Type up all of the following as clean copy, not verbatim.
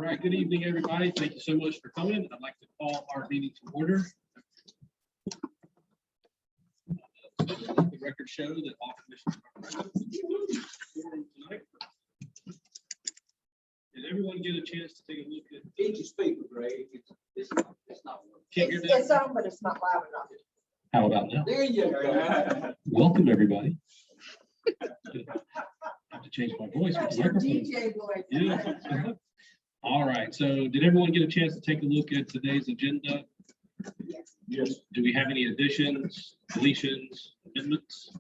right, good evening, everybody. Thank you so much for coming. I'd like to call our meeting to order. The record show that all commissioners are present. Forum tonight. Did everyone get a chance to take a look at? Did you speak with Ray? It's not working. Can't hear It's that? on, but it's not loud enough. How about now? There you go. Welcome, everybody. I have to change my voice with That's the your microphone. DJ voice. Yeah. All right, so did everyone get a chance to take a look at today's agenda? Yes. Do we have any additions, deletions, amendments?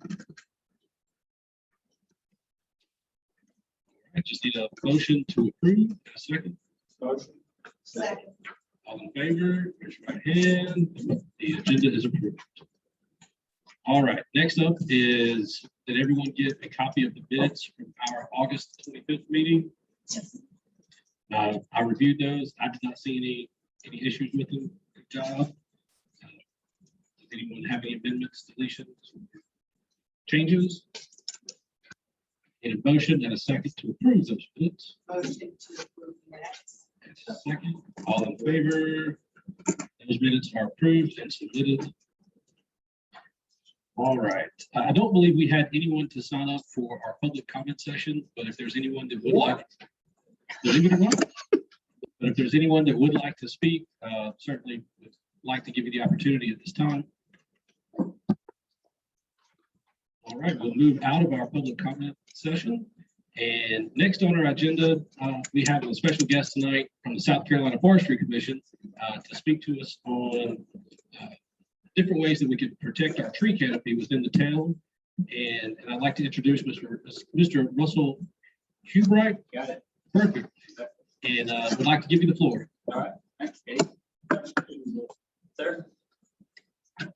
I just need a motion to approve. In a second. Motion. Second. All in favor, raise your right hand. The agenda is approved. All right, next up is, did everyone get a copy of the minutes from our August 25th meeting? I reviewed those. I did not see any issues with them. Good job. Does anyone have any amendments, deletions, changes? Need a motion and a second to approve those minutes. Motion to approve minutes. Second, all in favor? Those minutes are approved and submitted. All right. I don't believe we had anyone to sign up for our public comment session, but if there's anyone that would like, believe it or not, but if there's anyone that would like to speak, certainly would like to give you the opportunity at this time. All right, we'll move out of our public comment session. And next on our agenda, we have a special guest tonight from the South Carolina Forestry Commission to speak to us on different ways that we could protect our tree canopy within the town. And I'd like to introduce Mr. Russell Hubright. Got it. Perfect. And would like to give you the floor. All right, thanks, Katie. Sir?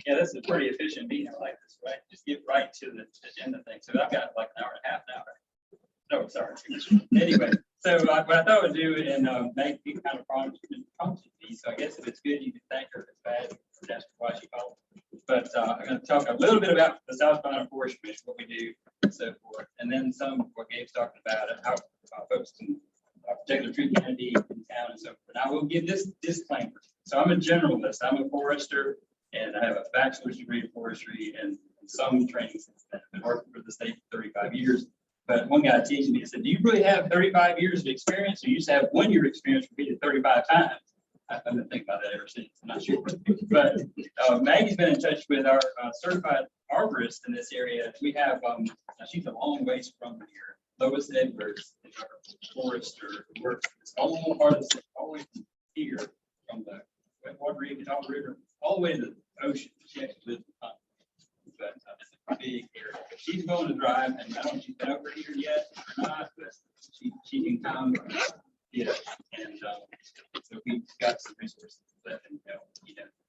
Yeah, this is a pretty efficient meeting. I like this, right? Just get right to the agenda thing. So I've got like an hour and a half now. No, sorry. Anyway, so what I thought I would do and make you kind of prompted me. So I guess if it's good, you can thank her. If it's bad, that's why she called. But I'm going to talk a little bit about the South Carolina Forest Commission, what we do, and so forth, and then some of what Gabe's talking about and how folks can protect their tree canopy in town and so forth. And I will give this disclaimer. So I'm a generalist. I'm a forester, and I have a bachelor's degree in forestry and some training since then. I've been working for the state for 35 years. But one guy teased me and said, do you really have 35 years of experience? Or you used to have 1 year experience repeated 35 times. I've been thinking about that ever since. I'm not sure. But Maggie's been in touch with our certified arborist in this area. We have, she's a long ways from here. Lois Edwards is our forester who works this whole part of the state, all the way from here, from the Wetwater River, all the way to the ocean. She actually lives in the pond. But it's a big area. She's going to drive, and I don't know if she's been over here yet or not, but she can come get it. And so we've got some resources that can help,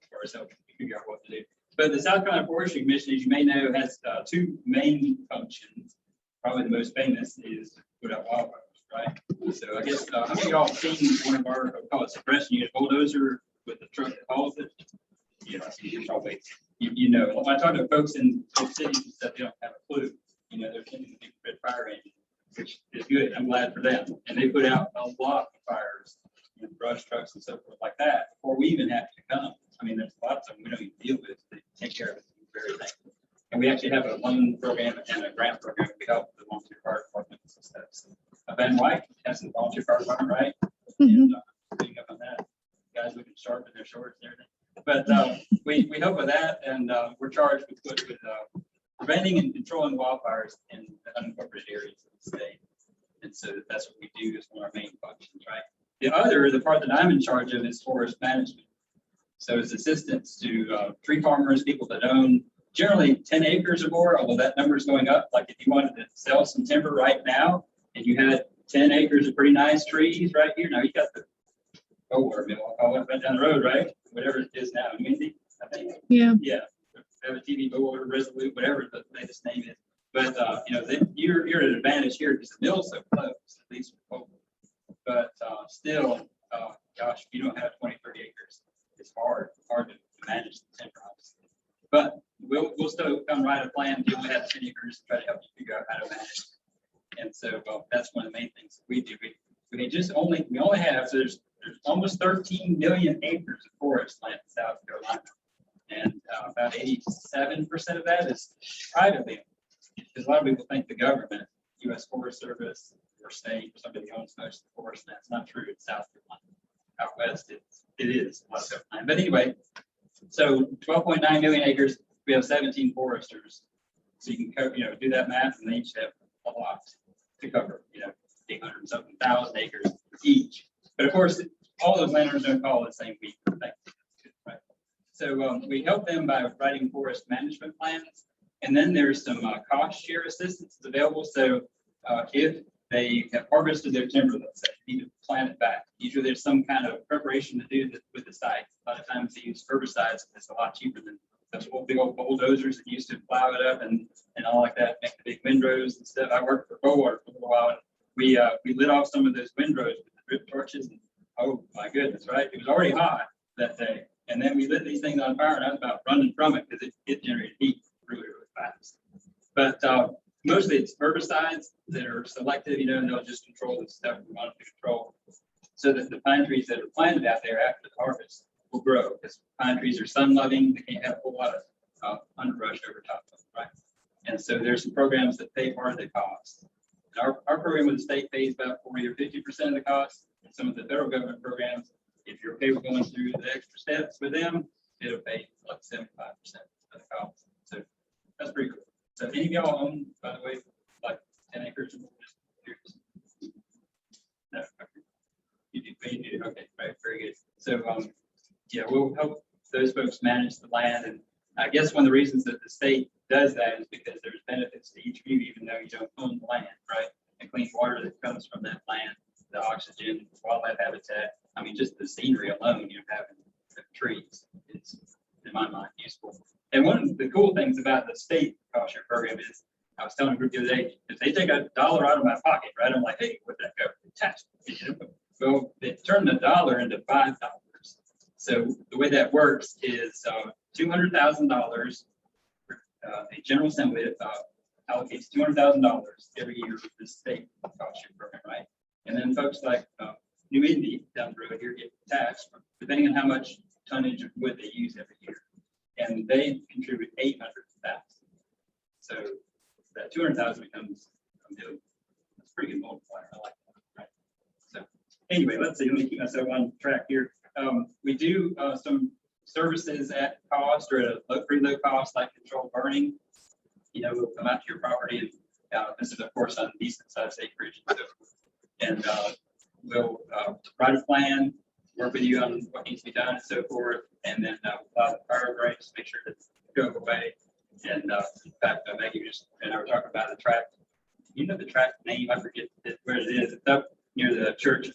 for ourselves to figure out what to do. But the South Carolina Forestry Commission, as you may know, has two main functions. Probably the most famous is to put out wildfires, right? So I guess how many of y'all have seen one of our, we call it suppression unit bulldozer with the truck that hauls it? Probably. You know, when I talk to folks in big cities and stuff, they don't have a clue. They're tending to be red fire engine, which is good. I'm glad for them. And they put out a lot of fires, brush trucks and so forth like that before we even have to come. I mean, there's lots of them we don't even deal with. They take care of it. Very thankful. And we actually have a loan program and a grant program. We help the volunteer fire departments and stuff. So, Ben Wyck has the volunteer fire department, right? And picking up on that. Guys looking sharp in their shorts and everything. But we help with that, and we're charged with preventing and controlling wildfires in the unincorporated areas of the state. And so that's what we do is one of our main functions, right? The part that I'm in charge of is forest management. So it's assistance to tree farmers, people that own generally 10 acres or more, although that number is going up. Like if you wanted to sell some timber right now, and you had 10 acres of pretty nice trees right here, now you got the or I'll call it right down the road, right? Whatever it is now, Mindy, I think. Yeah. Yeah. Have a TV or Resolute, whatever the latest name is. But then you're at an advantage here because the mill's so close, at least with Coal. But still, gosh, if you don't have 20, 30 acres, it's hard to manage the timber, obviously. But we'll still come write a plan, deal with that 10 acres, and try to help you figure out how to manage it. And so that's one of the main things we do. we only have, so there's almost 13 million acres of forest land in South Carolina. And about 87% of that is privately owned. Because a lot of people think the government, U.S. Forest Service or state, or somebody owns most of the forest land. It's not true in South Carolina. Out west, it is a lot of land. But anyway, so 12.9 million acres, we have 17 foresters. So you can do that math, and they each have a lot to cover, 800 something thousand acres each. But of course, all those landowners don't call it the same week. Right? So we help them by writing forest management plans. And then there's some cost share assistance available. So if they have harvested their timber, let's say, need to plant it back. Usually there's some kind of preparation to do with the site. A lot of times they use herbicides. It's a lot cheaper than those old big old bulldozers that used to plow it up and all like that, make the big windrows and stuff. I worked for Bowater for a little while, and we lit off some of those windrows with the drip torches. And, oh my goodness, right? It was already hot that day. And then we lit these things on fire, and I was about running from it because it generated heat really, really fast. But mostly it's herbicides that are selective, and they'll just control the stuff we want to control, so that the pine trees that are planted out there after the harvest will grow. Because pine trees are sun loving, they can't have a whole lot of underbrush over top of them, right? And so there's some programs that pay part of the cost. And our program with the state pays about 40 or 50% of the cost. And some of the federal government programs, if you're okay with going through the extra steps with them, it'll pay like 75% of the cost. So that's pretty cool. So any of y'all own, by the way, like 10 acres? No, okay. You do, okay, right, very good. So yeah, we'll help those folks manage the land. And I guess one of the reasons that the state does that is because there's benefits to each of you, even though you don't own the land, right? The clean water that comes from that land, the oxygen, wildlife habitat. I mean, just the scenery alone, having the trees is, in my mind, useful. And one of the cool things about the state cost share program is, I was telling a group the other day, if they take $1 out of my pocket, right? I'm like, hey, where'd that go? Tax. Well, they turn the $1 into $5. So the way that works is $200,000. A General Assembly allocates $200,000 every year for the state cost share program, right? And then folks like New Indy down the road here get taxed depending on how much tonnage of wood they use every year. And they contribute 800,000. So that 200,000 becomes $1 million. That's a pretty good multiplier. I like that. Right? So anyway, let's see. Let me keep myself on track here. We do some services at cost or at a pretty low cost, like controlled burning. We'll come out to your property. And this is, of course, on decent sized acreage. And we'll write a plan, work with you on what needs to be done and so forth, and then file the fire breaks, make sure that go away. And in fact, Maggie just and I were talking about the tract. The tract name? I forget where it is. It's up near the church.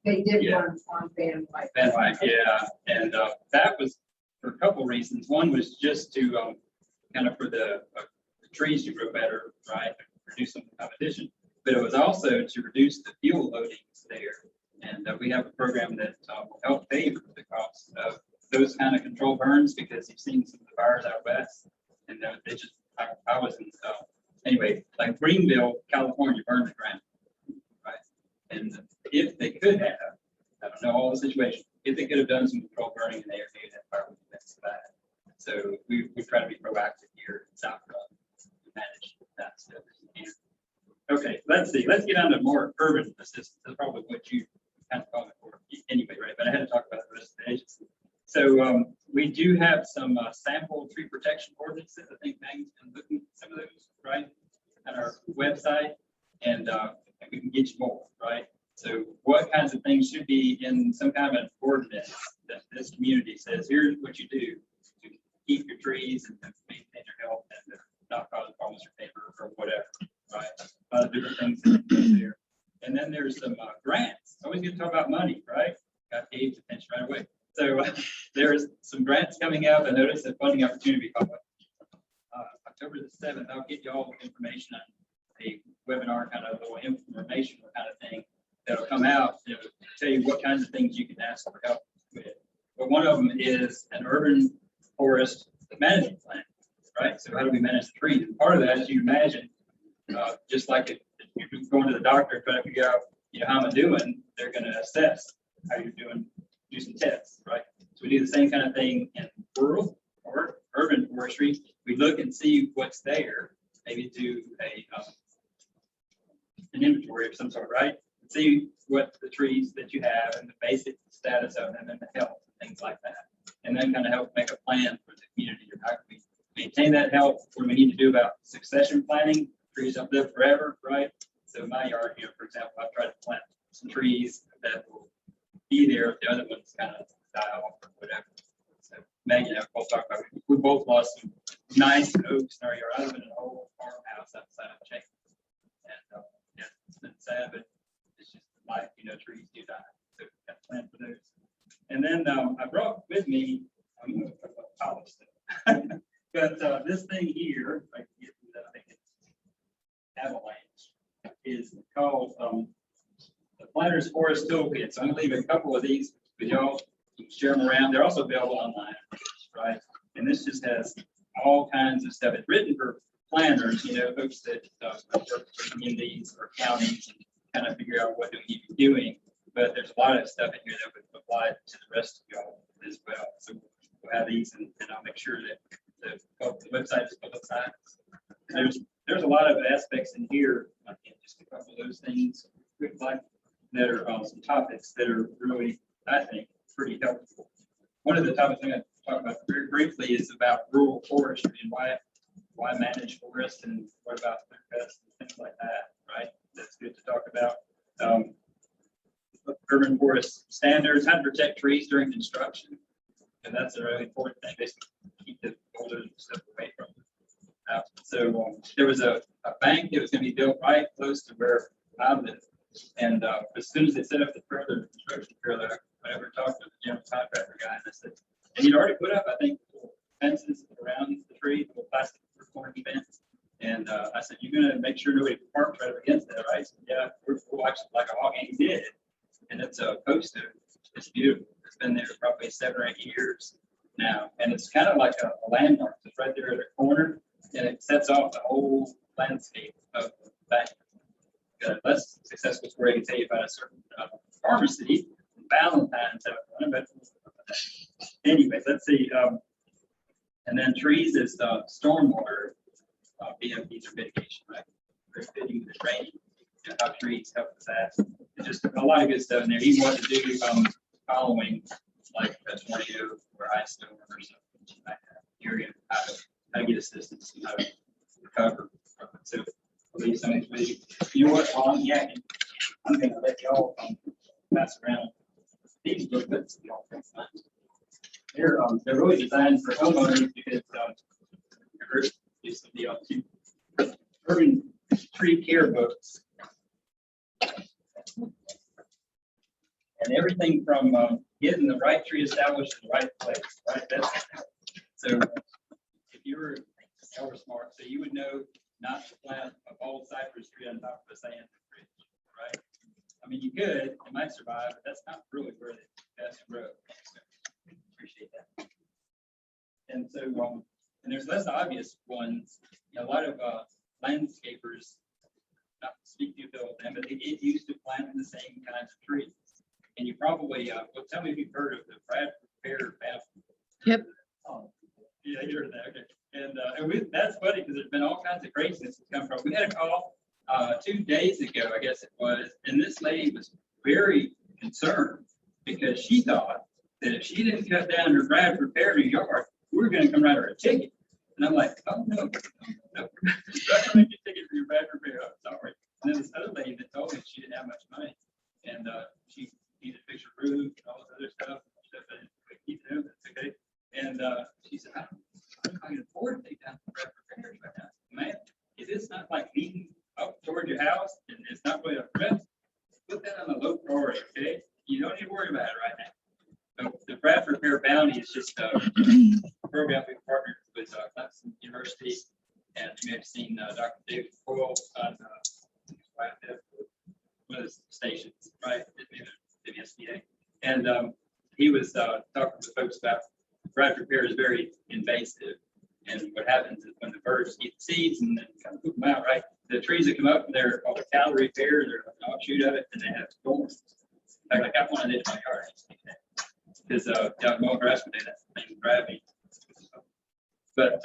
They did Yeah. one on Van Wyck. Van Wyck, yeah. And that was for a couple reasons. One was just to kind of for the trees to grow better, right? Reduce some competition. But it was also to reduce the fuel loadings there. And we have a program that will help pay for the cost of those kind of control burns, because you've seen some of the fires out west. And they just, I was in, anyway, like Greenville, California burned the ground, right? And if they could have, I don't know all the situation, if they could have done some control burning in the area, that fire would have been so bad. So we try to be proactive here in South Carolina to manage that stuff. Okay, let's see. Let's get on to more urban assistance. That's probably what you kind of call it for anyway, right? But I had to talk about the rest of the agency. So we do have some sample tree protection ordinances. I think Maggie's been looking at some of those, right, on our website, and we can get you more, right? So what kinds of things should be in some kind of an ordinance that this community says, here's what you do to keep your trees and maintain your health and not cause problems for neighbor or whatever, right? A lot of different things there. And then there's some grants. Always good to talk about money, right? Got Dave's attention right away. So there's some grants coming out. I noticed a funding opportunity called October the 7th. I'll get you all the information on a webinar, kind of a little informational kind of thing that'll come out. It'll tell you what kinds of things you can ask for help with. But one of them is an urban forest management plan, right? So how do we manage the trees? And part of that, as you imagine, just like if you're going to the doctor, trying to figure out, how I'm doing, they're gonna assess how you're doing, do some tests, right? So we do the same kind of thing in rural or urban forestry. We look and see what's there, maybe do an inventory of some sort, right? See what the trees that you have and the basic status of them and the health, things like that. And then kind of help make a plan for the community, or how can we maintain that health, what do we need to do about succession planning, trees don't live forever, right? So in my yard here, for example, I've tried to plant some trees that will be there if the other ones kind of die off or whatever. So Maggie and I both talked about, we both lost some nice oaks in our yard. I live in an old farmhouse outside of Chase. And yeah, it's been sad, but it's just life, trees do die. So we got to plan for those. And then I brought with me, I'm going to talk about polish stuff. But this thing here, I can get through that, I think it's Avalanche, is called the Planter's Forest Toolkit. So I'm going to leave a couple of these with y'all. You can share them around. They're also available online, right? And this just has all kinds of stuff. It's written for planners, folks that work for communities or counties and kind of figure out what do we need to be doing. But there's a lot of stuff in here that would apply to the rest of y'all as well. So we'll have these, and I'll make sure that the website is publicized. There's a lot of aspects in here, just a couple of those things, quick like that are some topics that are really, I think, pretty helpful. One of the topics I'm going to talk about very briefly is about rural forestry and why manage forests, and what about pests and things like that, right? That's good to talk about. Urban forest standards, how to protect trees during construction. And that's a really important thing, basically keep the boulders and stuff away from them. So there was a bank that was going to be built right close to where I live. And as soon as they set up the further construction trailer, I ever talked to the general contractor guy, and I said, and he'd already put up, I think, fences around the tree, little plastic corner fence. And I said, you're going to make sure nobody parks right up against that, right? So, yeah, we're watching like a hawk, and he did. And it's a poster. It's beautiful. It's been there probably 7 or 8 years now. And it's kind of like a landmark. It's right there at the corner, and it sets off the whole landscape of the bank. Got a less successful story I can tell you about a certain pharmacy, Valentine's. But anyways, let's see. And then trees is stormwater BMPs or mitigation, right? Very fitting with raining. How trees help with that. It's just a lot of good stuff in there. He wanted to do following, like a tornado or ice storm or something like that. Area, how to get assistance and how to recover from it. So I'll leave some of these with you. You know what? While I'm yakking, I'm going to let y'all pass around these booklets. They're really designed for homeowners because used to be on two urban tree care books. And everything from getting the right tree established in the right place, right? So if you were smart, so you would know not to plant a bald cypress tree on top of a sand ridge, right? I mean, you could, it might survive, but that's not really where the best grow. So, appreciate that. And so, and there's less obvious ones. A lot of landscapers, not to speak to you about them, but they get used to planting the same kinds of trees. And you probably, well, tell me if you've heard of the Bradford pear family. Yep. Oh, yeah, you heard of that. Okay. And that's funny because there's been all kinds of craziness that's come from. We had a call 2 days ago, I guess it was, and this lady was very concerned because she thought that if she didn't cut down her Bradford pear in her yard, we were going to come write her a ticket. And I'm like, oh no, I'm not going to make a ticket for your Bradford pear. I'm sorry. And then this other lady that told me she didn't have much money, and she needed to fix her roof and all this other stuff. That's okay. And she said, I can afford to take down the Bradford pears right now. Man, if it's not like leading up toward your house and it's not really a threat, put that on the low priority, okay? You don't need to worry about it right now. So the Bradford Pear Bounty is just a program we partnered with Clemson University, and you may have seen Dr. David Coyle on one of the stations, right? WSBA. And he was talking to folks about Bradford pear is very invasive. And what happens is when the birds eat the seeds and then kind of poop them out, right? The the trees that come up, they're called a calorie pair, they're an offshoot of it, and they have thorns. In fact, I got one I did in my yard. Because down mowing grass would do that thing, grab me. But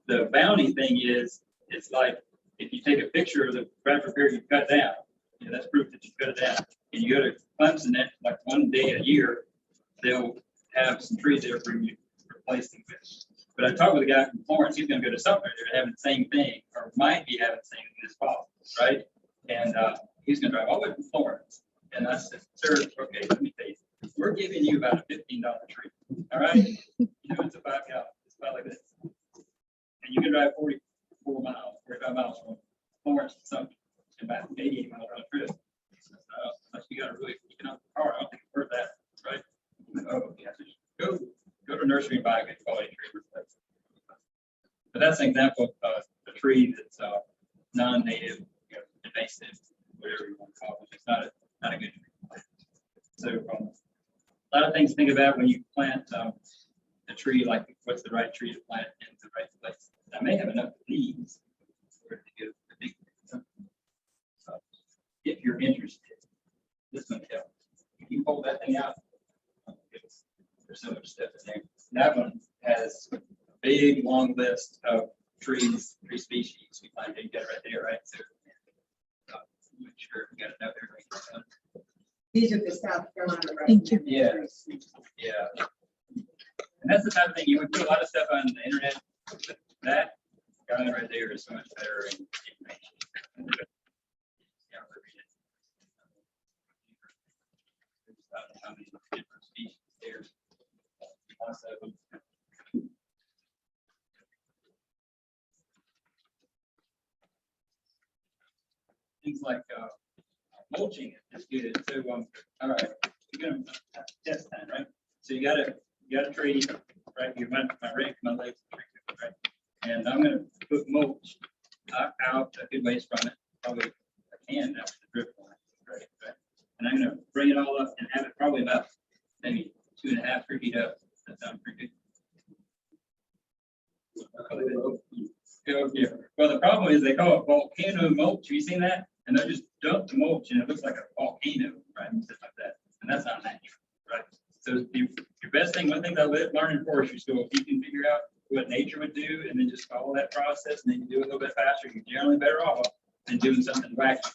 the bounty thing is, it's like if you take a picture of the bradford pear you cut down, you know, that's proof that you cut it down. And you go to Clemson, that like one day a year, they'll have some trees there for you to replace them with. But I talked with a guy from Florence, he's gonna go to Sumter, they're having the same thing, or might be having the same thing this fall, right? And he's gonna drive all the way from Florence. And I said, sir, okay, let me tell you, we're giving you about a $15 tree, all right? You know, it's a 5 gallon, it's about like this. And you can drive 44 miles, 45 miles from Florence to Sumter, and about 88 miles round trip. Unless you got a really economic car, I don't think it's worth that, right? Oh, yeah, so go to a nursery and buy a good quality tree. But that's an example of a tree that's non-native, you know, invasive, whatever you want to call it. It's not a good tree. So a lot of things to think about when you plant a tree, like what's the right tree to plant in the right place. I may have enough of these to get a big if you're interested. This one helps. If you pull that thing out, there's so much stuff in there. That one has a big long list of tree species. We find it right there, right? So I'm sure we got another. These are the South Carolina. Thank you. Yeah. Yeah. And that's the type of thing you would put a lot of stuff on the internet. But that guy right there is so much better in information. Yeah, I'll read it. How many different species there. Lots of them. Things like mulching is good. So all right, you're gonna test that, right? So you got a tree, right? You my rake, my legs, right? And I'm gonna put mulch out a good ways from it, probably a can now with the drip line, right? And I'm gonna bring it all up and have it probably about maybe 2.5, 3 feet up. That sounds pretty good. Yeah. Well, the problem is they call it volcano mulch. Have you seen that? And they'll just dump the mulch and it looks like a volcano, right? And stuff like that. And that's not natural, right? So your best thing, one thing I learned in forestry school, if you can figure out what nature would do and then just follow that process and then you do it a little bit faster, you're generally better off than doing something wacky.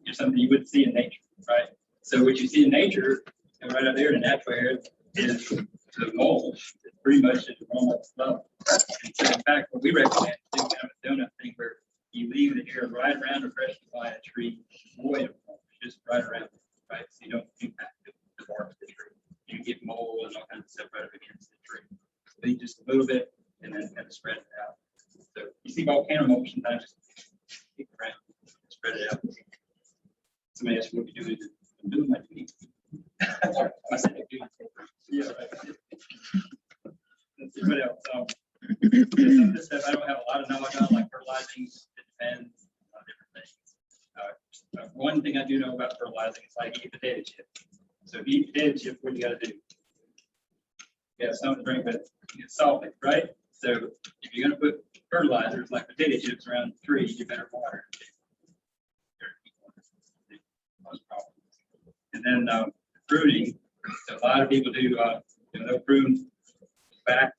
You're something you wouldn't see in nature, right? So what you see in nature, and right out there in the natural area, is the mulch. It's pretty much at the normal level. And so in fact, what we recommend is doing kind of a donut thing where you leave the air right around or fresh by a tree, void of mulch, just right around it, right? So you don't impact the bark of the tree. You get mold and all kinds of stuff right up against the tree. So you just a little bit and then kind of spread it out. So you see volcano mulch sometimes just kick around, spread it out. Somebody asked me what we do. I'm doing my duty. I said, yeah, right. Let's see what else. Some of this stuff I don't have a lot of knowledge on, like fertilizing. It depends on different things. One thing I do know about fertilizing is like eat potato chip. So if you eat potato chip, what do you got to do? Yeah, something to drink, but you get salty, right? So if you're going to put fertilizers like potato chips around the tree, you better water it. And then pruning. So a lot of people do, you know, they'll prune back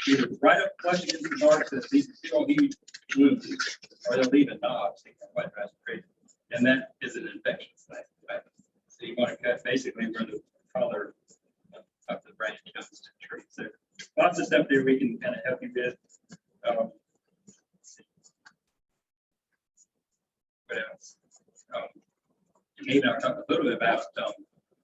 either right up flush against the bark so these big old huge wounds, or they'll leave a knob sticking out right across the tree. And that is an infection site, right? So you want to cut basically where the color of the branch comes to the tree. So lots of stuff there we can kind of help you with. What else? Maybe I'll talk a little bit about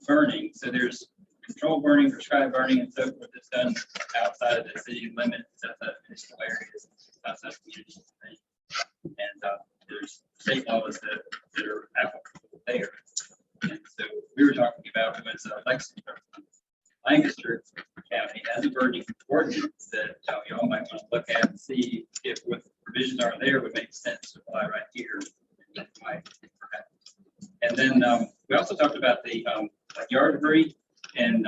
burning. So there's controlled burning, prescribed burning, and so forth that's done outside of the city limits, outside of municipal areas, outside of communities. And there's state laws that are applicable there. And so we were talking about was Lancaster County has a burning ordinance that y'all might want to look at and see if what provisions are there would make sense to apply right here. And that might perhaps. And then we also talked about the yard debris and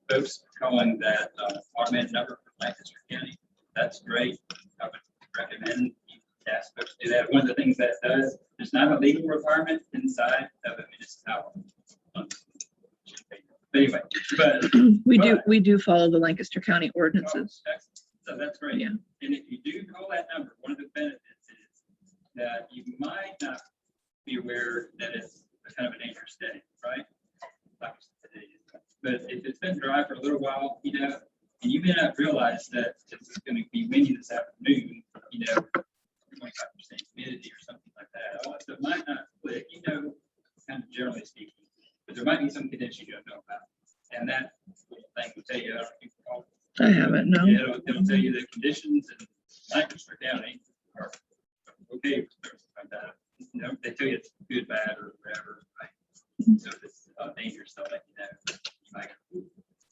folks calling that automated number for Lancaster County. That's great. I would recommend you Yes, folks do that. One of the things that it does, there's not a legal requirement inside of a municipality. But anyway, but. We do follow the Lancaster County ordinances. So that's great. Yeah. And if you do call that number, one of the benefits is that you might not be aware that it's a kind of a dangerous day, right? Like today is. But if it's been dry for a little while, you know, and you may not realize that it's going to be windy this afternoon, you know, 25% humidity or something like that. All that stuff might not click, you know, kind of generally speaking, but there might be some conditions you don't know about. And that thing will tell you, I don't know if you call it. I haven't, no. Yeah, it'll tell you the conditions in Lancaster County are okay, or something like that. You know, they tell you it's good, bad, or whatever, right? So if it's dangerous, they'll let you know. Like,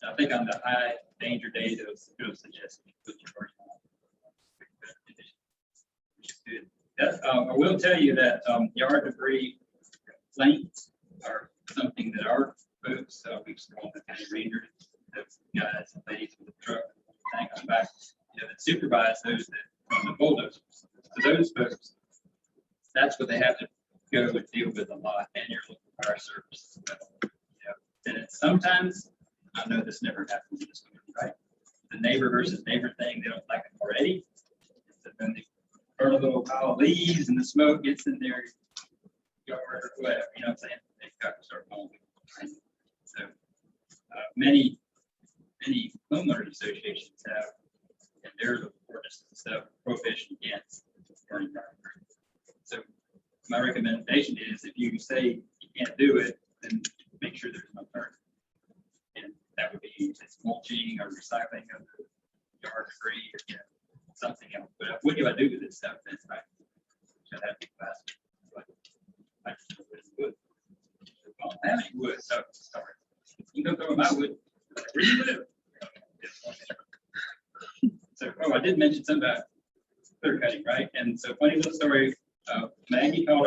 I think on the high danger days, it'll suggest you put your first on. Which is good. That, I will tell you that yard debris complaints are something that our folks, we've called the county rangers, those guys and ladies with the truck, tank on the back, you know, that supervise those that on the bulldozers. So those folks, that's what they have to go and deal with a lot, and your local fire service. You know, and it's sometimes, I know this never happens in this community, right? The neighbor versus neighbor thing, they don't like it already. So then they burn a little pile of leaves and the smoke gets in their yard or whatever, you know what I'm saying? They've got to start mowing. Right? So many homeowners associations have, and there's a ordinance and stuff, prohibition against burning down. So my recommendation is if you say you can't do it, then make sure there's an alternative. And that would be it's mulching or recycling of the yard debris or, you know, something else. But what do I do with this stuff? That's right. So that'd be faster. But I just know it's wood. I don't have any wood, so sorry. You can go throw my wood. Where do you live? So, I did mention something about clear cutting, right? And so, funny little story. Maggie called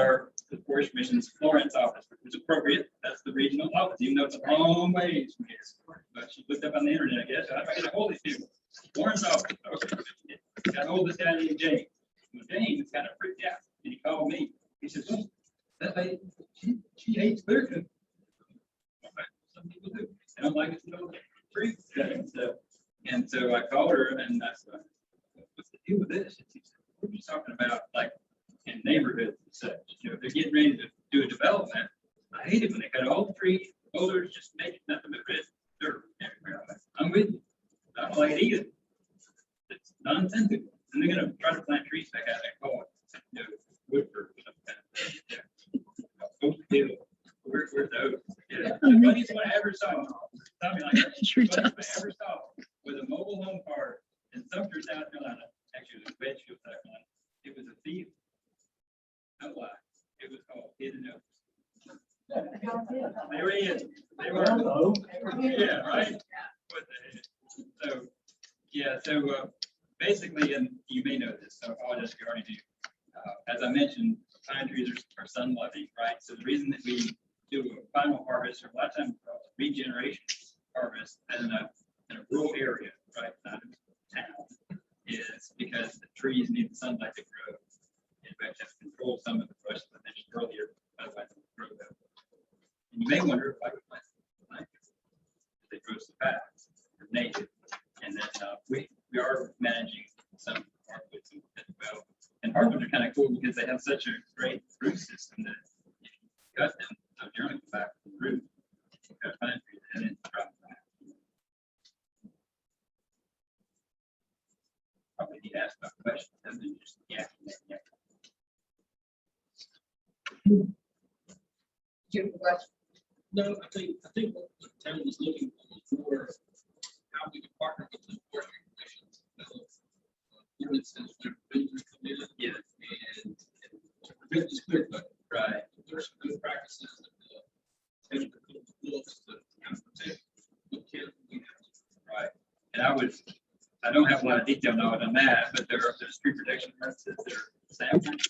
the Forest Commission's Florence office, which was appropriate. That's the regional office, even though it's a long ways from here. But she looked up on the internet, I guess. How do I get a hold of these people? Florence office. Okay. Got a hold of this guy named James. Well, James kind of freaked out, and he called me. He said, "Oh, that lady, she hates clear cutting." Some people do. I don't like it to go free. And so I called her and I said, "What's the deal with this?" And she said, "We're just talking about like in neighborhoods and such. You know, if they're getting ready to do a development, I hate it when they cut all the trees, boulders, just make it nothing but red dirt everywhere." I'm with you. I don't like it either. It's nonsensical. And they're gonna try to plant trees back out there, call it, you know, Woodford or something. Yeah. Oak Hill. Where's those? Yeah. The funniest one I ever saw. Tommy, like the funniest one I ever saw was a mobile home park in Sumter, South Carolina. Actually, it was Wedgefield, South Carolina. It was a field. No lie. It was called Hidden Oaks. There he is. They were. Yeah, right. What the heck? So, yeah. So basically, and you may know this, so I apologize if you already do. As I mentioned, pine trees are sun loving, right? So the reason that we do a final harvest, or a lot of times regeneration harvest in a rural area, right, not in town, is because the trees need the sunlight to grow. In fact, have to control some of the brush that I mentioned earlier, otherwise they grow them. And you may wonder why we plant them. They grow so fast, they're native, and then we are managing some hardwoods as well. And hardwoods are kind of cool because they have such a great root system that if you cut them, they'll generally come back from the root. Cut pine trees and then drop them back. Probably need to ask about questions and then just yeah. Jim, question? No, I think what the town is looking for how we can partner with the forestry commissions. Ordinances where vendors come in. Yeah. And to prevent this clear cut. Right. There's some good practices that the books to kind of protect what can we have. Right. And I don't have a lot of detail knowledge on that, but there's tree protection practices that are established.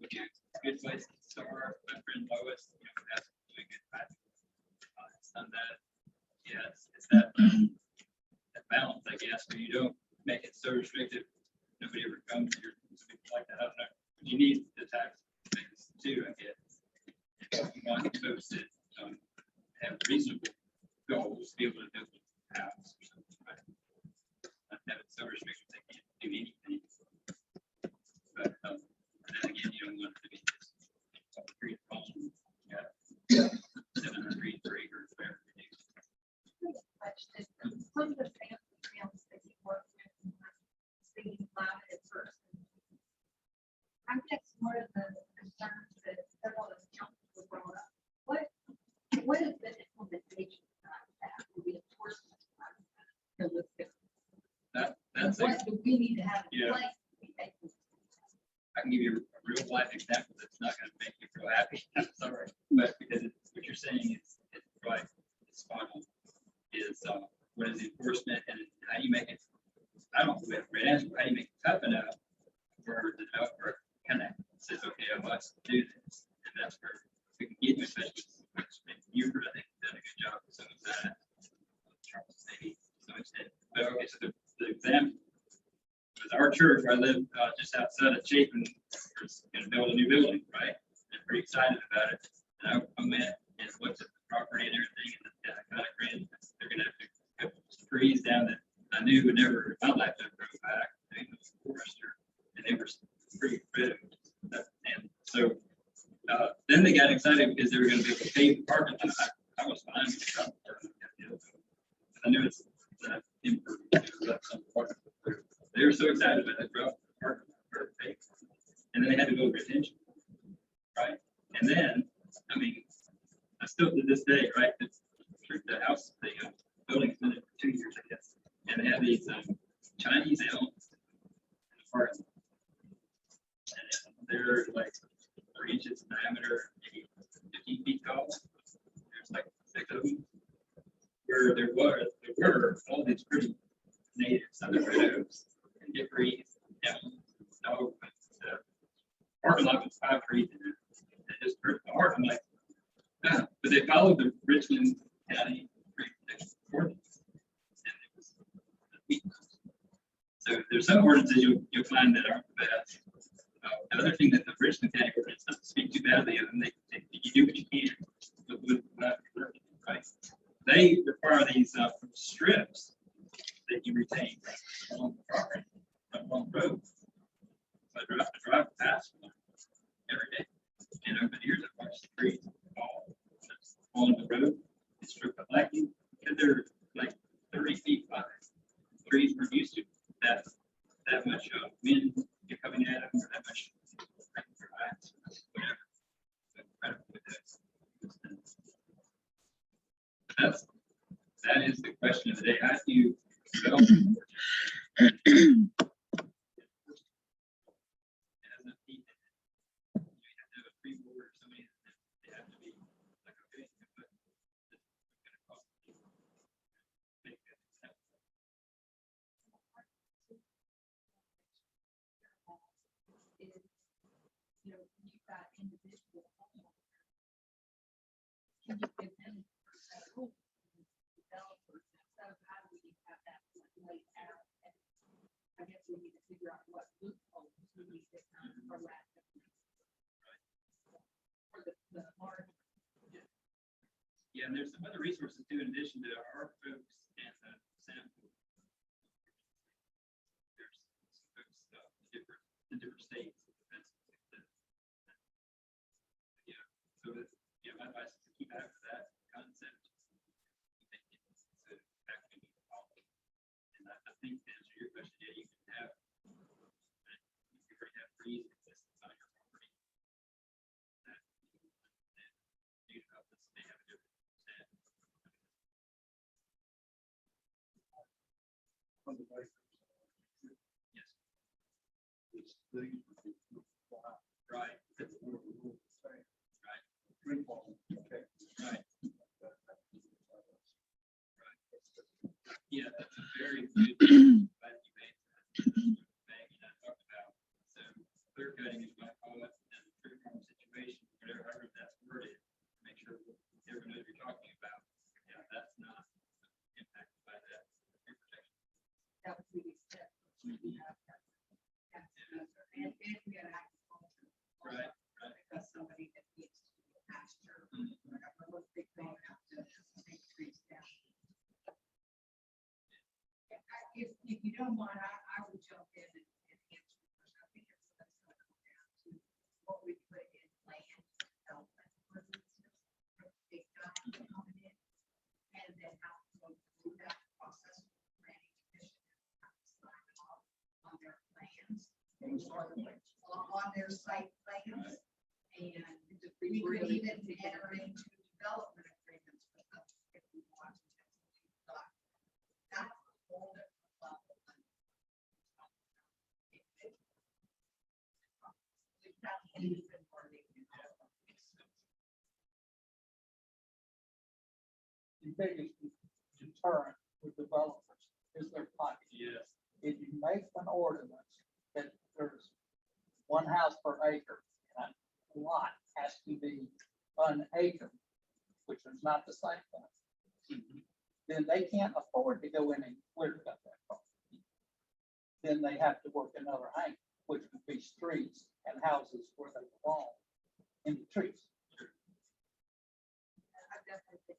Which is a good place to start. My friend Lois, you know, that's doing good practice. On that, yeah, it's that balance, I guess, where you don't make it so restrictive. Nobody ever comes here. Like that. I don't know. too, I guess. If you want folks that have reasonable goals, to be able to build a house or something, right? Not having so restrictions they can't do anything. But then again, you don't want it to be just a free home. Yeah. 703 acres, whatever it is. Question. Some of the family towns that you work with, speaking loud at first. I guess one of the concerns that several of the councils were brought up, what is the implementation of that? Will be enforcement of that? That's What do we need to have in Yeah. place? I can give you a real life example that's not going to make you feel happy. I'm sorry, but because what you're saying is right. It's spot on. Is what is enforcement and how you make it? I don't know the right answer. How you make it tough enough for the developer kind of says, okay, I must do this, and that's where we can get you, especially you've I think done a good job with some of that. Charles, maybe to some extent. But okay, so the example. Our church, where I live just outside of Chapin, is going to build a new building, right? I'm pretty excited about it. And I met and looked at the property and everything, and I kind of grinned. They're going to have to cut some trees down that I knew would never, in my lifetime, grow back. I think it was a forester, and they were pretty rid. And so then they got excited because they were going to be able to pave the parking lot. I was fine with the parking lot. I knew it's important. They were so excited about that rough part, and then they had to go retention, right? And then, I mean, I still to this day, right? The house, the building's been there for 2 years, I guess, and they have these Chinese elms in the park, and they're like 3 inches in diameter, maybe 15 feet tall. There's like 6 of them. Where there were all these pretty native southern red oaks. Hickory, no, the parking lot was 5 trees in it. It just hurt the heart. I'm like, but they followed the Richmond County Tree Protection Ordinance. And it was, so there's some ordinances you'll find that aren't the best. The other thing that the Richmond County Ordinance doesn't speak too badly of them, you do what you can. Right? They require these strips that you retain along the property. On the road. I drive past one every day. And over the years, I've watched the trees fall on the road. It's stripped of blacking, and they're like 30 feet wide. Trees were used to that much wind coming at them, or that much whatever. That is the question of the day. How do you develop You've got individual homeowners. Can you give them developers, so how do we have that laid out? And I guess we need to figure out what loopholes we need to for that. For the large. Yeah, and there's some other resources too, in addition to our folks and the sample. There's some folks in different states. Yeah, so that, yeah, my advice is to keep after that concept. And I think to answer your question, yeah, you can have, you already have trees existing on your property. That do help us, they have a different set. Yes. Right. Right. Yeah, that's a very good. Glad you made that. Thing I talked about. So clear cutting is what I call it, and the tree farm situation, whatever that's worded, make sure everyone knows what you're talking about. Yeah, that's not impacted by that tree protection. That would be the step. And somebody that needs to be a pasture, whatever, what they may have to take trees down. If you don't mind, I would jump in and answer. I think it's going to come down to what we put in land development ordinances, big time coming in, and then how to go through that process with the planning commission and have to sign off on their plans, on their site plans. And we could even enter into development agreements with them if we want to. But that's a whole different level than we've got even wording, you know. The biggest deterrent with developers is their pocket. Yes. If you make an ordinance that there's one house per acre, and a lot has to be an acre, which is not the same thing, then they can't afford to go in and clear cut that property. Then they have to work another angle, which would be streets and houses where they belong in the trees. I definitely think.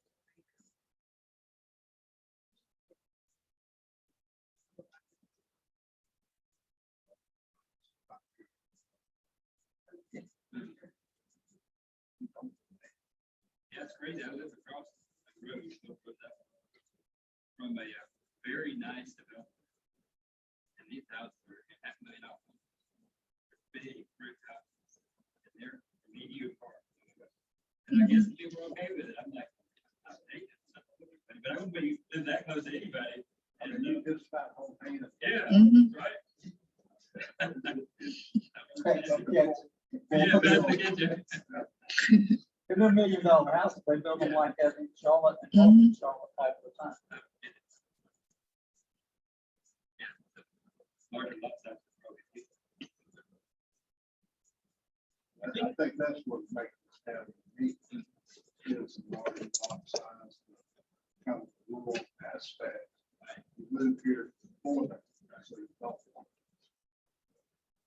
Yeah, it's crazy. I live across the road from a very nice development. And these houses are $500,000. Big brick houses. And they're medium apart. And I guess people are okay with it. I'm like, I hate it. But I wouldn't be live that close to anybody. I mean, you just about whole hand. Yeah, Mhm. right. Yeah, Yeah, that's the good joke. if they're $1 million houses, they build them like that in Charlotte and North Charlotte all the time. Larger lot size. I think that's what makes this town unique, is the large lot size, the kind of rural aspect. You move here for that, so you don't want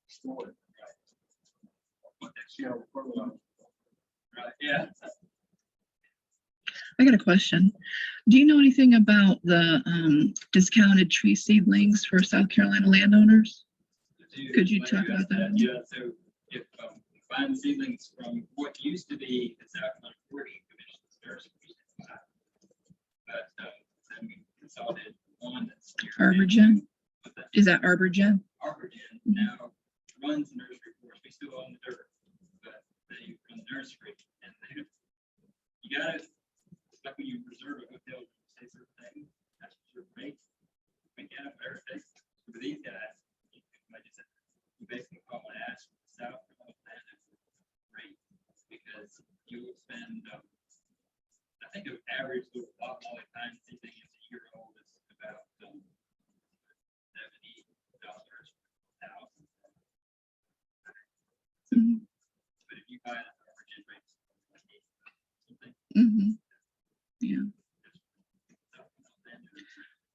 to store it. See how far along. Right, yeah. I got a question. Do you know anything about the discounted tree seedlings for South Carolina landowners? Could you talk about that? Yeah, so if we find seedlings from what used to be the South Carolina Forestry Commission's nursery, but then we consolidated one that's near. Arborgen? What's that? Is that Arborgen? Arborgen now runs the nursery for us. We still own the dirt, but they run the nursery, and they, you gotta, it's like when you reserve a hotel, you say certain things, that's your rate. We get up every day. For these guys, like I said, you basically call and ask for the South Carolina land rate, because you will spend, I think an average little lot molly pine seedling is a year old is about $70 a thousand. Mhm. But if you buy an origin rate, something. Mhm. Yeah.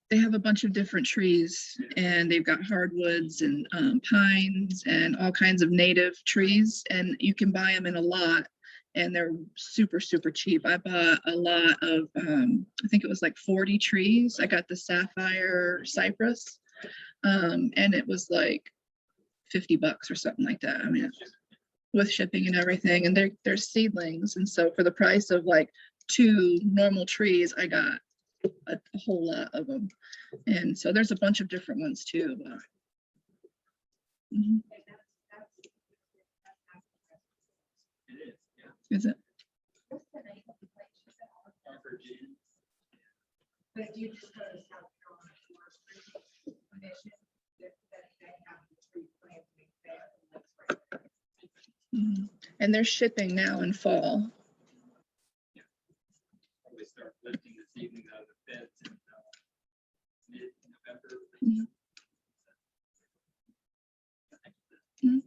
They have a bunch of different trees, and they've got hardwoods and pines and all kinds of native trees, and you can buy them in a lot, and they're super, super cheap. I bought a lot of, I think it was like 40 trees. I got the sapphire cypress, and it was like $50 or something like that. I mean, with shipping and everything, and they're seedlings, and so for the price of like 2 normal trees, I got a whole lot of them. And so there's a bunch of different ones too. But, Mhm. It is, yeah. Is it? What's the name of the place you said? Arborgen. But if you just go to South Carolina Forestry Commission, that they have the tree planting there, and that's right there. Mhm. And they're shipping now in fall. Probably start lifting the seedlings out of the beds in mid-November. Mhm. Mhm.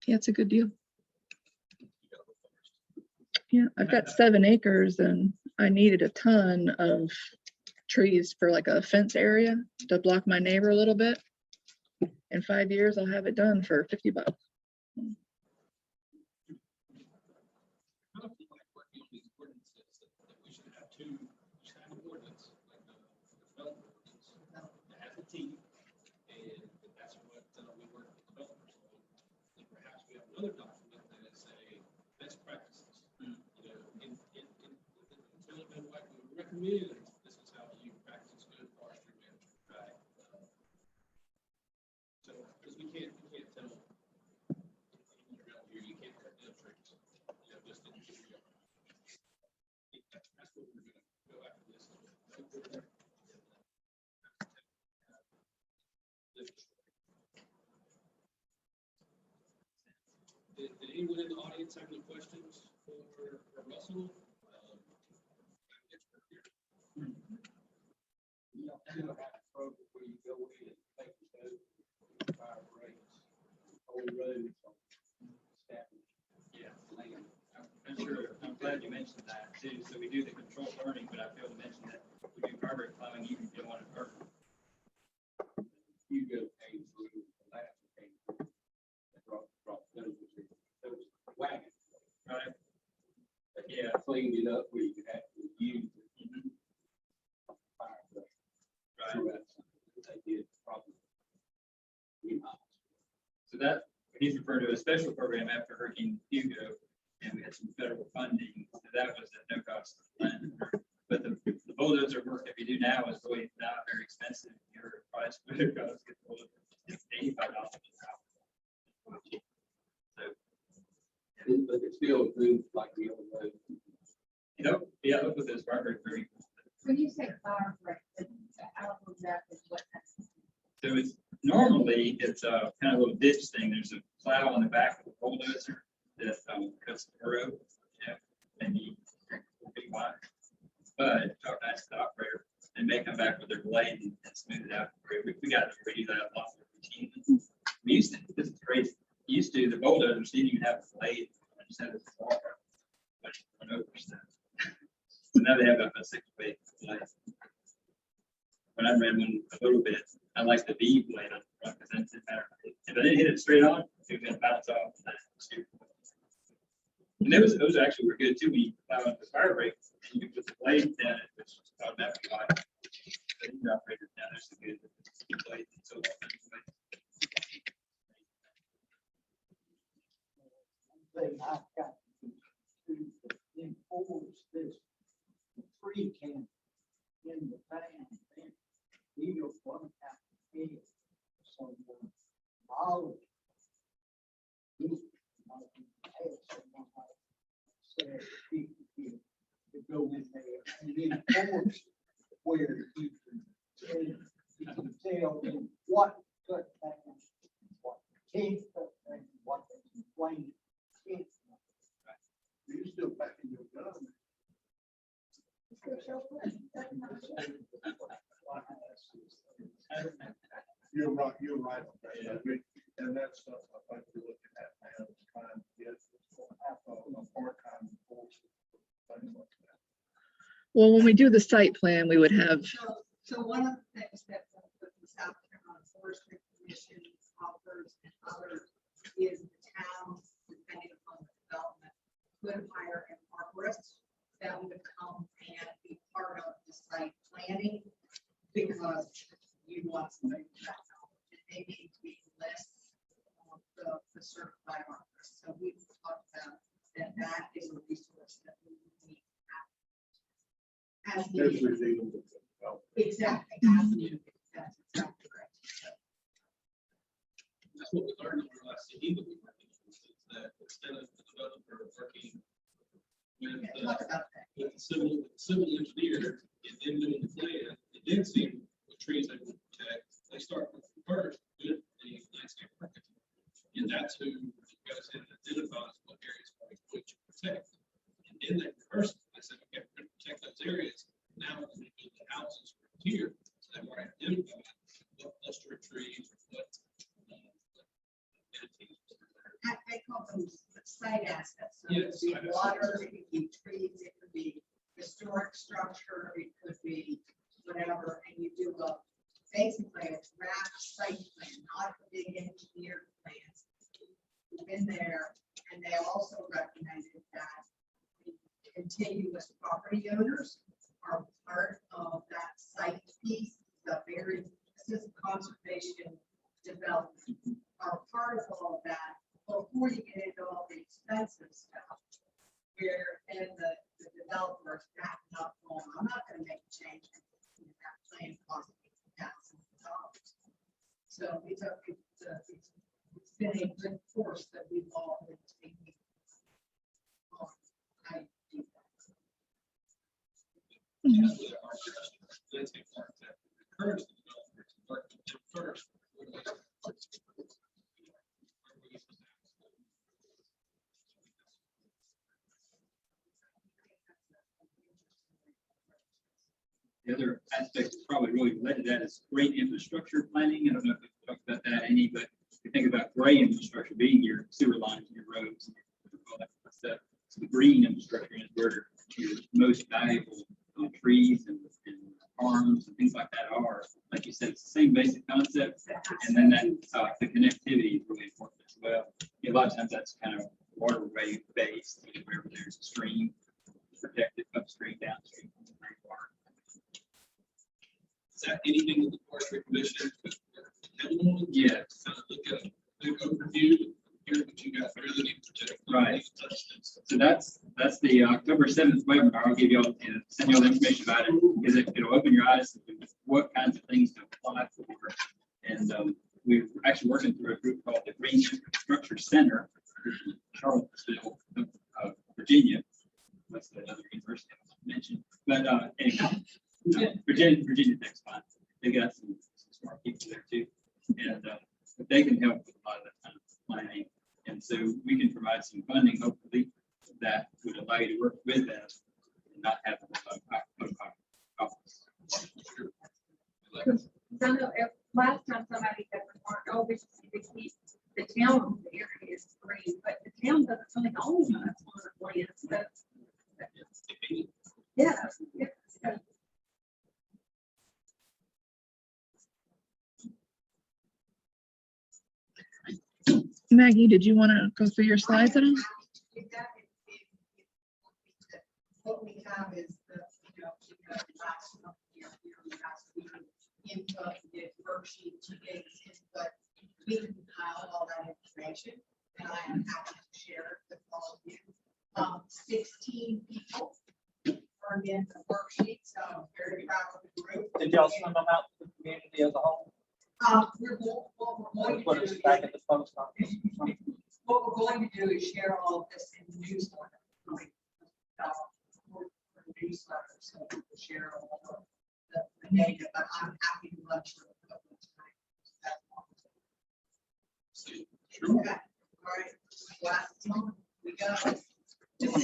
Yeah, it's a good deal. Yeah, I've got 7 acres and I needed a ton of trees for like a fence area to block my neighbor a little bit. In 5 years, I'll have it done for $50. another document that is a best practices. You know, and what we recommend, this is how you practice good forestry management, right? So, because we can't tell around here, you can't cut down trees, you know, just in your yard. I think that's what we're gonna go after this. Did anyone in the audience have any questions for Russell? You know, that program where you go in and take the code, fire breaks, old roads, establish. Yeah. I'm sure, I'm glad you mentioned that too. So we do the controlled burning, but I failed to mention that we do carbon plowing even if you don't want to burn. You go came through, the last one came through, and brought those wagons. Right. But yeah, Cleaned it up where you could actually use it. Fire break. right. So that's something they did probably 3 miles. So that, he's referring to a special program after Hurricane Hugo, and we had some federal funding. So that was at no cost to the landowner. But the bulldozer work that we do now is really not very expensive. Your price for it goes it's $85 an hour. So, But it still moves like the old road. you know, yeah, look with those burger very. When you say fire break, I don't know exactly what that's. So it's normally it's a kind of little ditch thing. There's a plow on the back of the bulldozer that cuts the furrow, maybe a big wide. But talk nice to the operator, and may come back with their blade and smooth it out. We got to do that a lot more routinely. We used to, this is crazy. Used to, the bulldozers didn't even have a blade. I just had a walker. But it went over stuff. So now they have a 6-blade blade. When I ran one a little bit, I like the V blade on the front because that's it better. If I didn't hit it straight on, it was gonna bounce off. And those actually were good too. We plow up the fire break, and you put the blade down, it was automatically on. The operator down there's a good blade. So One thing I've got to enforce this tree can in the town, then you're going to have to pay someone knowledge. Said people can to go in there and enforce where you can tell them what cut down, what can't cut down, what they complain. You still packing your gun. You're right, on that. I mean, and that's stuff I think we're looking at now, is trying to get a part-time force, things like that. Well, when we do the site plan, we would have, So one of the things that the South Carolina Forestry Commission offers and others is the town, depending upon the development, could hire an arborist that would come and be part of the site planning because you want somebody with that knowledge. And they need to be less of the certified arborist. So we talked about that is a resource that we need to have. As That's needed. dealing with the development. Exactly. As needed. That's exactly right. That's what we learned in our last CD that we worked in, is that instead of the developer working with Yeah, talk about that. with the civil engineer and then doing the plan, and then seeing what trees they want to protect, they start with first with the landscape architect. And that's who goes in and identifies what areas are going to protect. And then they reverse it. They said, okay, we're going to protect those areas. Now we're going to build the houses here. So they want to identify what cluster of trees or what entities are there. I call them site assets. So Yes, it site could be assets. water, it could be trees, it could be historic structure, it could be whatever, and you do basically a draft site plan, not a big engineered plans. In there, and they also recommended that the contiguous property owners are part of that site piece, the very, this is conservation development, are part of all of that before you get into all the expensive stuff, where then the developers backing up on, I'm not gonna make a change. That plan cost $50,000. So it's been a good course that we've all been taking. on. I do that. Let's get part of that. Encourage the developers to work with them first. The other aspect that's probably really related to that is great infrastructure planning. I don't know if we've talked about that any, but if you think about gray infrastructure being your sewer lines and your roads and all that kind of stuff. So the green infrastructure is where your most valuable trees and farms and things like that are. Like you said, it's the same basic concept. And then that the connectivity is really important as well. A lot of times that's kind of waterway based, wherever there's a stream, protected upstream, downstream. Is that anything that the forestry commission could depend on? Yeah. Look at a big overview, here what you got really need to protect. Right. So that's the October 7th webinar. I'll give y'all, send y'all the information about it, because it'll open your eyes to what kinds of things to apply for. And we're actually working through a group called the Green Infrastructure Center, in Charlottesville, Virginia. That's the other university I mentioned. But anyway, Virginia Tech's fine. They got some smart people there too, and but they can help with a lot of that kind of planning. And so we can provide some funding, hopefully, that would allow you to work with them and not have office. I know last time somebody said, oh, we should keep the town area is green, but the town doesn't really own that sort of land. So, yeah. So, Maggie, did you want to go through your slides at all? What we have is the, last year, last meeting, input, we did worksheet, 2 days input. We compiled all that information, and I am happy to share it with all of you. 16 people turned in the worksheet, so I'm very proud of the group. Did y'all send them out to the community as a whole? What we're going Put to us do back is, at the post office. what we're going to do is share all of this in the newsletter. Newsletter, so we can share all of the data, but I'm happy to lunch with the public tonight. Okay, all right, last one, we go. This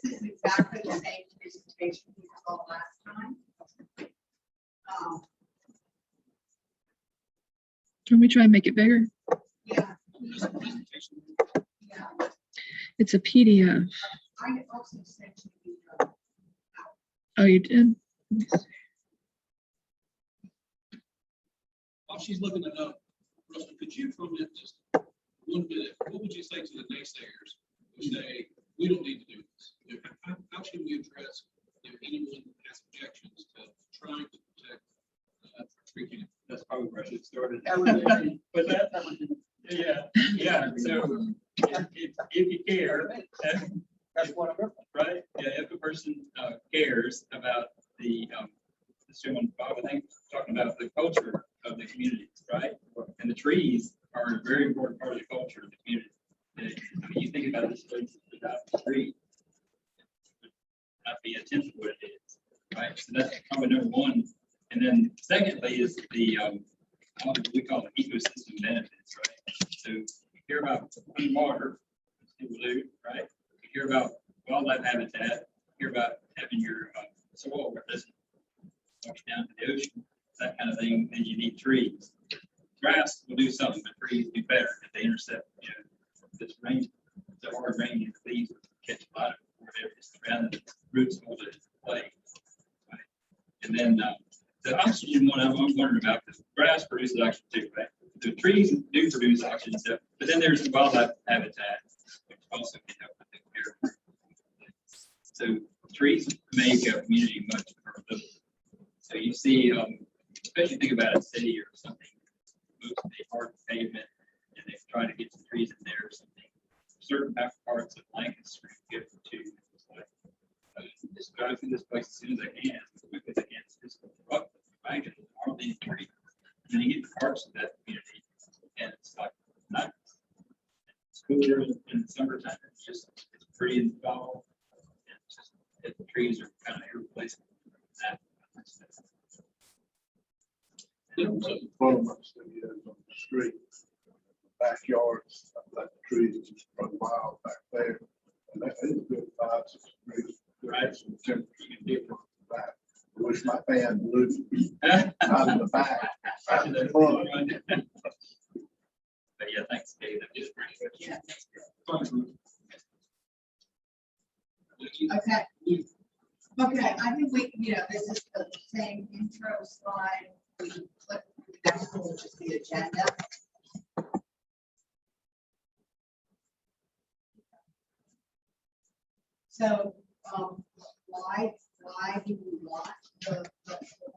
is exactly the same presentation we saw last time. Can we try and make it bigger? Yeah. Yeah, It's a PDF. I also sent you. Oh, you did? While she's looking it up, Russell, could you comment just 1 minute? What would you say to the naysayers who say, we don't need to do this? How should we address anyone that has objections to trying to protect tree canopy? That's probably where I should start it. But yeah. So if you care, That's what I'm. right? Yeah, if a person cares about the someone, Bob, I think, talking about the culture of the community, right? And the trees are a very important part of the culture of the community. I mean, you think about this place without the tree, it would not be a tenth of what it is, right? So that's probably number one. And then secondly is the what we call the ecosystem benefits, right? So you hear about clean water, people do, right? You hear about wildlife habitat, you hear about having your soil where it doesn't wash down to the ocean, that kind of thing. Then you need trees. Grass will do something, but trees do better if they intercept, this rain, the hard rain, the leaves will catch a lot of whatever is around the roots hold it in play. Right? And then the oxygen one I'm wondering about, because grass produces oxygen too, right? The trees do produce oxygen stuff, but then there's the wildlife habitat, which also can help with the air. So trees make a community much more livable. So you see, especially think about a city or something, moves the hard pavement, and they try to get some trees in there or something. certain back parts of Lancaster get to, it's like, just drive through this place as soon as I can, as quick as I can, just rough, bank it, hardly tree. And you get parts of that community, and it's like, not, it's cooler in the summertime, it's pretty in the fall. And it's just, the trees are kind of irreplaceable. That- The problem I see is on the street, backyards, like the trees just run wild back there. And that is a good 5-6 degrees. Right. Some temperature different from that. I wish my fan blew out in the back. out in the front. But yeah, thanks, Dave. That is pretty good. Yeah. Yeah. Okay, I think we, this is the same intro slide. We click the next one, which is the agenda. So, why do we want the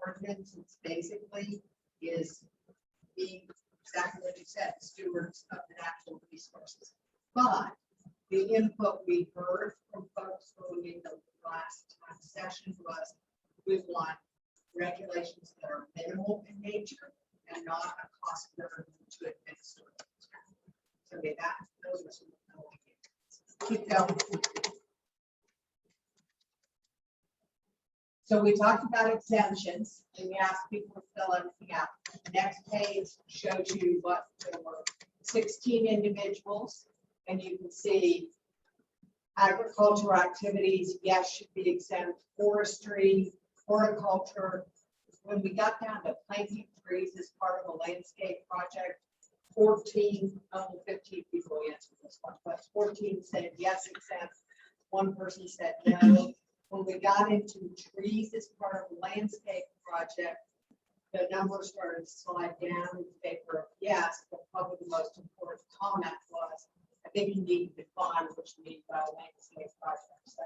ordinance? It's basically is being exactly what you said, stewards of the natural resources. But the input we heard from folks going in the last session was, we want regulations that are minimal in nature and not a cost burden to administer. So okay, those are some of the keep going. So we talked about exemptions and we asked people to fill everything out. The next page shows you what there were 16 individuals, and you can see agricultural activities, yes, should be exempt. Forestry, horticulture. When we got down to planting trees as part of a landscape project, 14, only 15 people answered this one, but 14 said yes, exempt. One person said no. When we got into trees as part of the landscape project, the numbers started to slide down in favor of yes, but probably the most important comment was, I think you need to define what you mean by a landscape project. So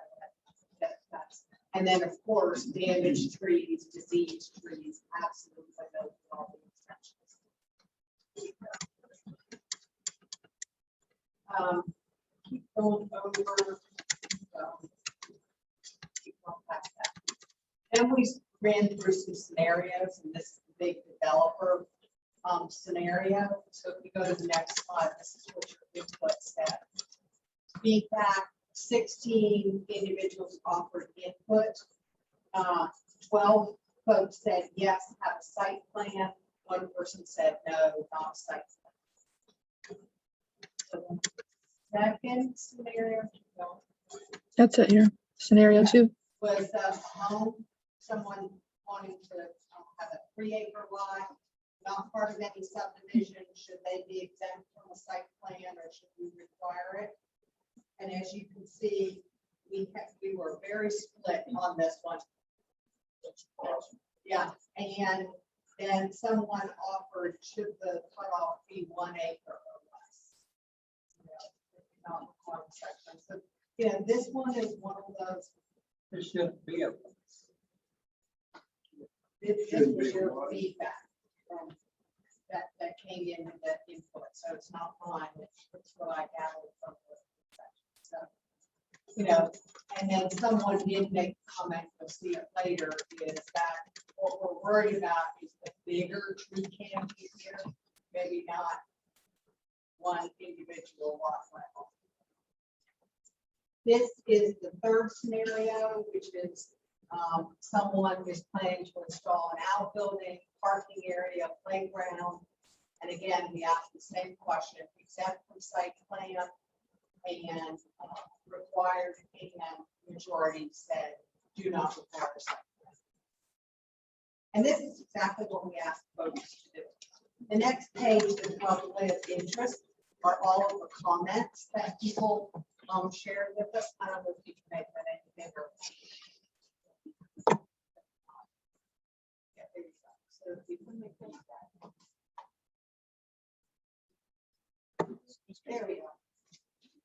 that's, and then of course, damaged trees, diseased trees, absolutely no all the exceptions. Keep going over. And we ran through some scenarios, and this is the big developer scenario. So if we go to the next slide, this is what your input said. Feedback, 16 individuals offered input. 12 folks said yes, have a site plan. One person said no, not a site plan. So second scenario. That's it here. Scenario 2. Was a home, someone wanting to have a 3-acre lot, not part of any subdivision, should they be exempt from a site plan or should we require it? And as you can see, we were very split on this one. Yeah, and then someone offered, should the cutoff be 1 acre or less? Not one section. So, yeah, this one is one of those. There shouldn't be a. This was your feedback that came in with that input, so it's not mine, it's what I gathered from the session. So, and then someone did make a comment, you'll see it later, is that what we're worried about is the bigger tree canopy here, maybe not one individual lot level. This is the third scenario, which is someone is planning to install an outbuilding, parking area, playground. And again, we asked the same question, exempt from site plan and required, and majority said do not require site plan. And this is exactly what we asked folks to do. The next page is probably of interest are all of the comments that people shared with us. I don't know if you can make that any bigger. Yeah, there you go. So if you can make that. There we go.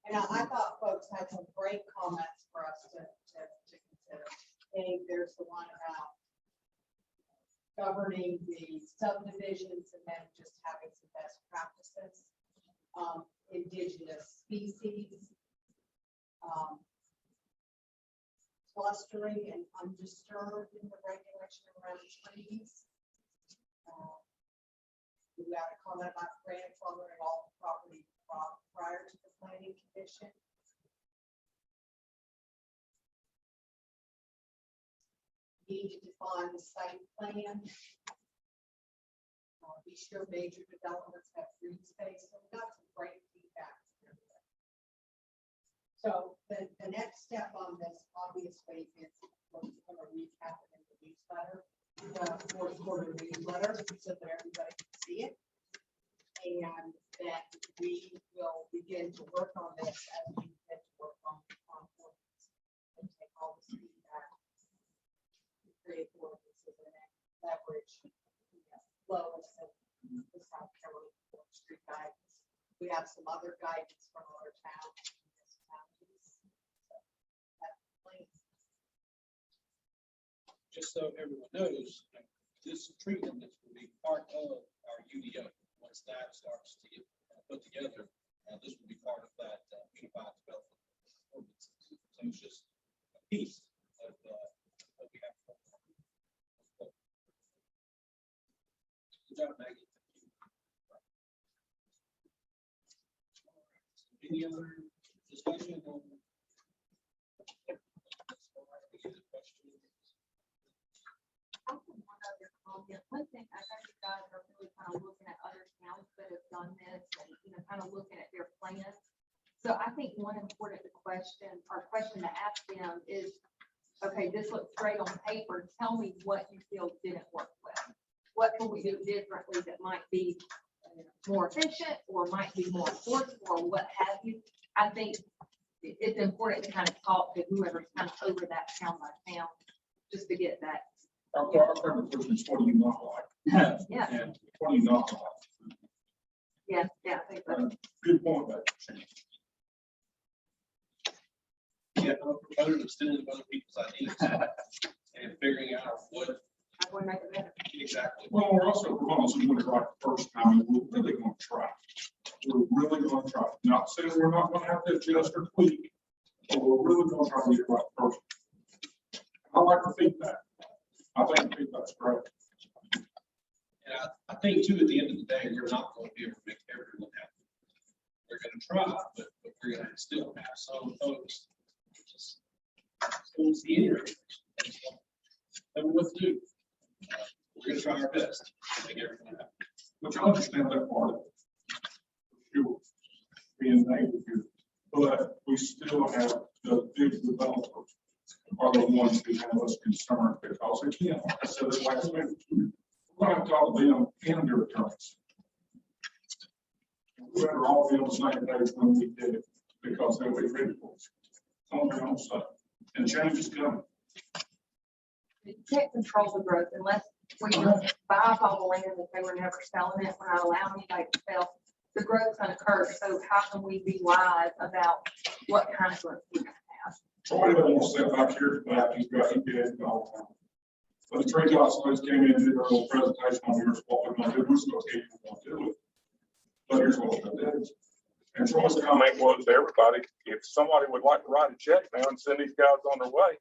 And I thought folks had some great comments for us to consider. And there's the one about governing the subdivisions and then just having some best practices. Indigenous species, clustering and undisturbed in the regulation around trees. We got a comment about grandfathering all property prior to the planning commission. Need to define the site plan. Be sure major developments have green space, so we got some great feedback. So the next step on this obviously is we're going to recap it in the newsletter, the fourth quarter newsletter, so that everybody can see it. And then we will begin to work on this as we get to work on ordinance and take all this feedback, create ordinances and leverage flows of the South Carolina Forestry guidance. We have some other guidance from other towns. Just so everyone knows, this tree ordinance will be part of our UDO. Once that starts to get put together, this will be part of that unified development ordinance. So it's just a piece of what we have. Good job, Maggie. Any other discussion on? One thing, I think you guys are really kind of looking at other towns that have done this and, kind of looking at their plans. So I think one important question to ask them is, okay, this looks great on paper. Tell me what you feel didn't work well. What can we do differently that might be more efficient or might be more important or what have you? I think it's important to kind of talk to whoever's kind of over that town by town, just to get that. Our favorite question is, what do you not like? Yeah. And what do you not like? Yeah, I think that's. Good point, but Yeah, I'm a proponent of stealing other people's ideas and figuring out what I'm going to make it better. exactly. well, we're also proposing to do it right the first time, and we're really going to try. We're really going to try. Not saying we're not going to have to adjust or tweak, but we're really going to try to get it right the first time. I like the feedback. I think the feedback's great. And I think too, at the end of the day, we're not going to be able to make everyone happy. We're going to try, but we're going to still have some folks who just don't see any regulation. Tell me what to do. We're going to try our best to make everyone happy. But you understand that part of it. Sure. Being able to, but we still have the big developers are the ones who have us concerned because again, like I said it last week, we're going to talk to them and their attorneys. We better all be on the same page when we did it because they'll be ready for us. On their own side. And change is coming. You can't control the growth unless we just buy up all the land that they were never selling it. We're not allowing anybody to sell. The growth's gonna occur. So how can we be wise about what kind of growth we're gonna have? Troy doesn't want to step back here, but he's got, he did all the time. But the trade Jocelyn came in and did her little presentation on here's what we're gonna do. We're still here, we're gonna do it. But here's what we're gonna do. And Troy's comment was to everybody, if somebody would like to write a check now and send these guys on their way,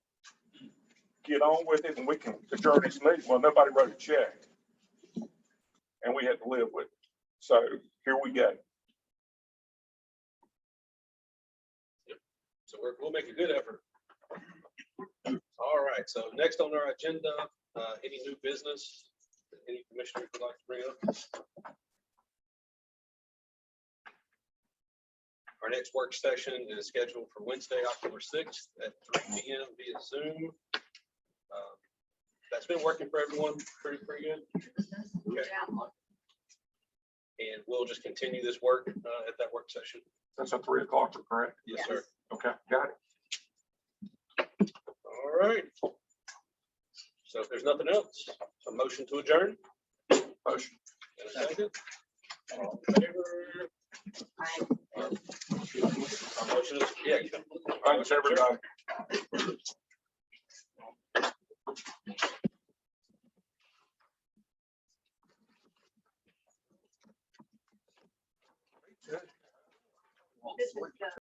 get on with it and we can adjourn this meeting. Well, nobody wrote a check. And we had to live with it. So here we go. So we'll make a good effort. All right, so next on our agenda, any new business, any commissioners would like to bring up? Our next work session is scheduled for Wednesday, October 6th at 3 p.m. via Zoom. That's been working for everyone pretty good. Okay. And we'll just continue this work at that work session. That's at 3 o'clock, correct? Yes, sir. Okay, got it. All right. So if there's nothing else, a motion to adjourn. Motion. And a second. All in favor? Our motion is, yeah. Thanks, everybody. This is